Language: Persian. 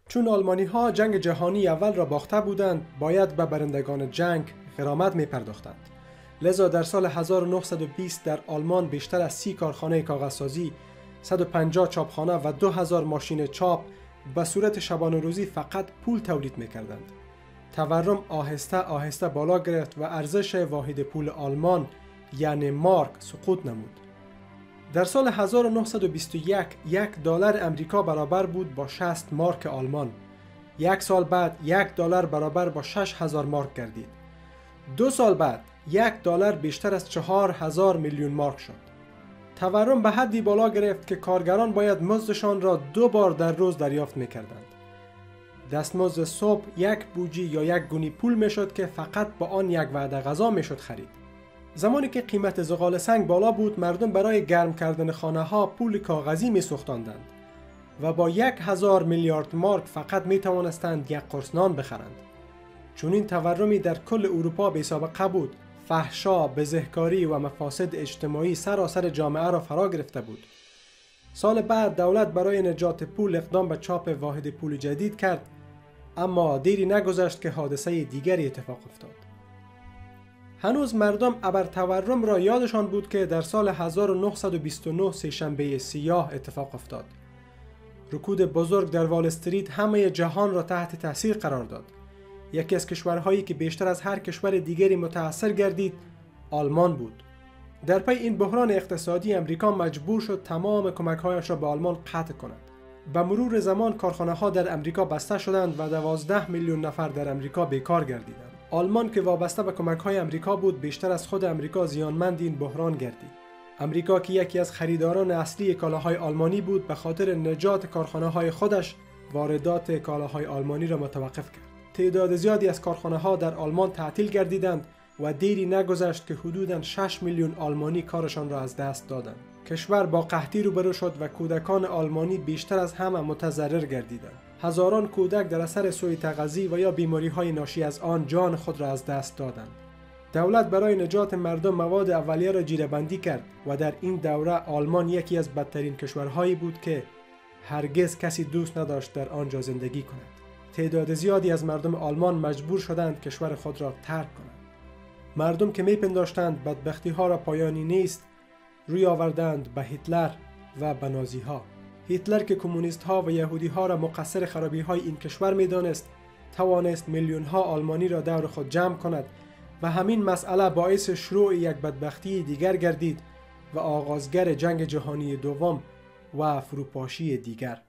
چون آلمانی ها جنگ جهانی اول را باخته بودند، باید به برندگان جنگ غرامت می پرداختند. لذا در سال 1920 در آلمان بیشتر از 30 کارخانه کاغذسازی، 150 چاپخانه و 2000 ماشین چاپ به صورت شبانه روزی فقط پول تولید می کردند. تورم آهسته آهسته بالا گرفت و ارزش واحد پول آلمان یعنی مارک سقوط نمود. در سال 1921 $1 امریکا برابر بود با 60 مارک آلمان. یک سال بعد $1 برابر با 6000 مارک گردید. 2 سال بعد $1 بیشتر از 4000 میلیون مارک شد. تورم به حدی بالا گرفت که کارگران باید مزدشان را 2 بار در روز دریافت می‌کردند. دستمزد صبح یک بوجی یا یک گونی پول میشد که فقط با آن یک وعده غذا میشد خرید. زمانی که قیمت زغال سنگ بالا بود، مردم برای گرم کردن خانه ها پول کاغذی می سوختاندند و با 1000 میلیارد مارک فقط می توانستند یک قرص نان بخرند. چون این تورمی در کل اروپا بی سابقه بود، فحشا، بزهکاری و مفاسد اجتماعی سراسر جامعه را فرا گرفته بود. سال بعد دولت برای نجات پول اقدام به چاپ واحد پول جدید کرد، اما دیری نگذشت که حادثه دیگری اتفاق افتاد. هنوز مردم ابر تورم را یادشان بود که در سال 1929 سه‌شنبه سیاه اتفاق افتاد. رکود بزرگ در وال استریت همه جهان را تحت تاثیر قرار داد. یکی از کشورهایی که بیشتر از هر کشور دیگری متاثر گردید، آلمان بود. در پی این بحران اقتصادی امریکا مجبور شد تمام کمک‌هایش را به آلمان قطع کند. به مرور زمان کارخانه‌ها در امریکا بسته شدند و 12 میلیون نفر در امریکا بیکار گردیدند. آلمان که وابسته به کمک‌های امریکا بود، بیشتر از خود امریکا زیانمند این بحران گردید. امریکا که یکی از خریداران اصلی کالاهای آلمانی بود، به خاطر نجات کارخانه‌های خودش واردات کالاهای آلمانی را متوقف کرد. تعداد زیادی از کارخانه‌ها در آلمان تعطیل گردیدند و دیری نگذشت که حدوداً 6 میلیون آلمانی کارشان را از دست دادند. کشور با قحطی روبرو شد و کودکان آلمانی بیشتر از همه متضرر گردیدند. هزاران کودک در اثر سوء تغذیه و یا بیماری‌های ناشی از آن جان خود را از دست دادند. دولت برای نجات مردم مواد اولیه را جیره‌بندی کرد و در این دوره آلمان یکی از بدترین کشورهایی بود که هرگز کسی دوست نداشت در آنجا زندگی کند. تعداد زیادی از مردم آلمان مجبور شدند کشور خود را ترک کنند. مردم که می‌پنداشتند بدبختی‌ها را پایانی نیست، روی آوردند به هیتلر و به نازی‌ها. هیتلر که کمونیست‌ها و یهودی‌ها را مقصر خرابی‌های این کشور می‌دانست، توانست میلیون‌ها آلمانی را دور خود جمع کند و همین مسئله باعث شروع یک بدبختی دیگر گردید و آغازگر جنگ جهانی دوم و فروپاشی دیگر.